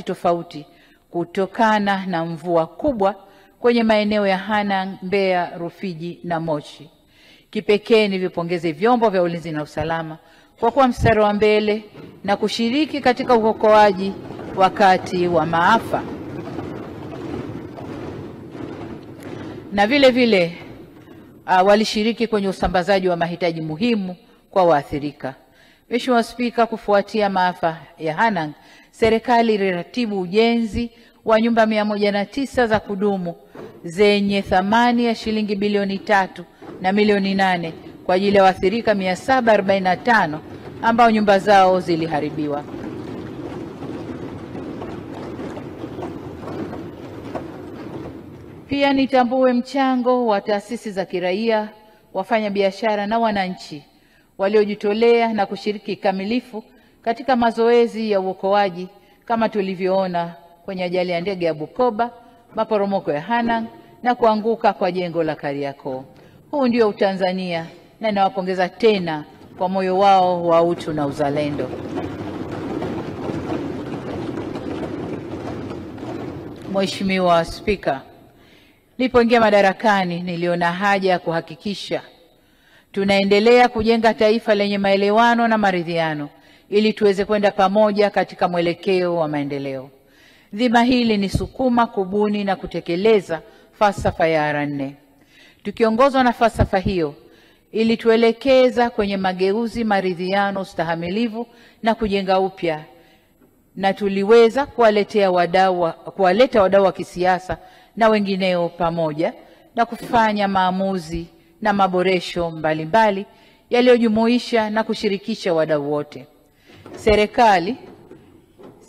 kitofauti kutokana na mvua kubwa kwenye maeneo ya Hanang', Mbeya, Rufiji na Moshi. Kipekee nivipongeze vyombo vya ulinzi na usalama kwa kuwa mstari wa mbele na kushiriki katika uokoaji wakati wa maafa. Na vile vile walishiriki kwenye usambazaji wa mahitaji muhimu kwa waathirika. Mheshimiwa Spika, kufuatia maafa ya Hanang', serikali iliratibu ujenzi wa nyumba 109 za kudumu zenye thamani ya shilingi bilioni 3 na milioni 8 kwa ajili ya waathirika 745 ambao nyumba zao ziliharibiwa. Pia nitambue mchango wa taasisi za kiraia, wafanya biashara na wananchi waliojitolea na kushiriki kikamilifu katika mazoezi ya uokoaji kama tulivyoona kwenye ajali ya ndege ya Bukoba, maporomoko ya Hanang' na kuanguka kwa jengo la Kariakoo. Huu ndio Utanzania na nawapongeza tena kwa moyo wao wa utu na uzalendo. Mheshimiwa Spika, nilipoingia madarakani niliona haja ya kuhakikisha tunaendelea kujenga taifa lenye maelewano na maridhiano ili tuweze kwenda pamoja katika mwelekeo wa maendeleo. Dhima hili ni sukuma kubuni na kutekeleza falsafa ya R4. Tukiongozwa na falsafa hiyo ili tuelekeza kwenye mageuzi, maridhiano, ustahamilivu na kujenga upya, na tuliweza kuwaleta wadau wa kisiasa na wengineo pamoja na kufanya maamuzi na maboresho mbalimbali yaliyojumuisha na kushirikisha wadau wote.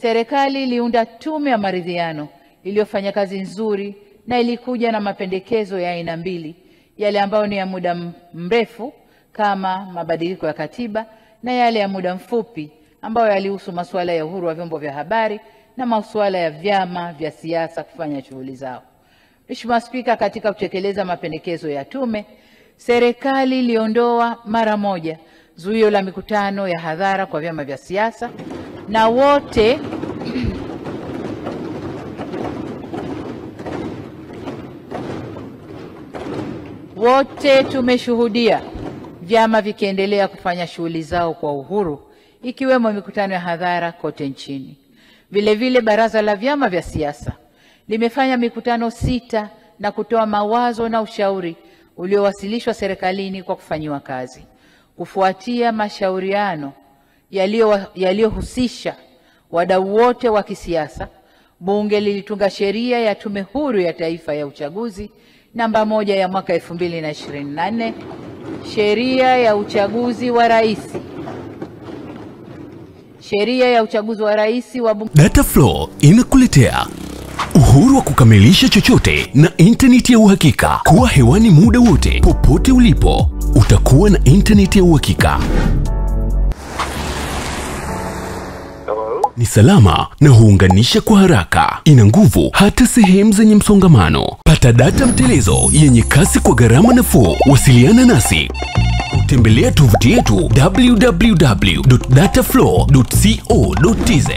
Serikali iliunda tume ya maridhiano iliyofanya kazi nzuri na ilikuja na mapendekezo ya aina mbili, yale ambayo ni ya muda mrefu kama mabadiliko ya katiba na yale ya muda mfupi ambayo yalihusu masuala ya uhuru wa vyombo vya habari na masuala ya vyama vya siasa kufanya shughuli zao. Mheshimiwa Spika, katika kutekeleza mapendekezo ya tume, serikali iliondoa mara moja zuio la mikutano ya hadhara kwa vyama vya siasa, na wote tumeshuhudia vyama vikiendelea kufanya shughuli zao kwa uhuru, ikiwemo mikutano ya hadhara kote nchini. Vile vile Baraza la Vyama vya Siasa limefanya mikutano 6 na kutoa mawazo na ushauri uliowasilishwa serikalini kwa kufanyiwa kazi. Kufuatia mashauriano yaliyohusisha wadau wote wa kisiasa, Bunge lilitunga sheria ya Tume Huru ya Taifa ya Uchaguzi namba 1 ya mwaka 2024, sheria ya uchaguzi wa rais wa Bunge. Dataflow inakuletea uhuru wa kukamilisha chochote na internet ya uhakika. Kuwa hewani muda wote, popote ulipo, utakuwa na internet ya uhakika. Ni salama na huunganisha kwa haraka. Ina nguvu hata sehemu zenye msongamano. Pata data mtelezo yenye kasi kwa gharama nafuu. Wasiliana nasi. Tembelea tovuti yetu www.dataflow.co.tz.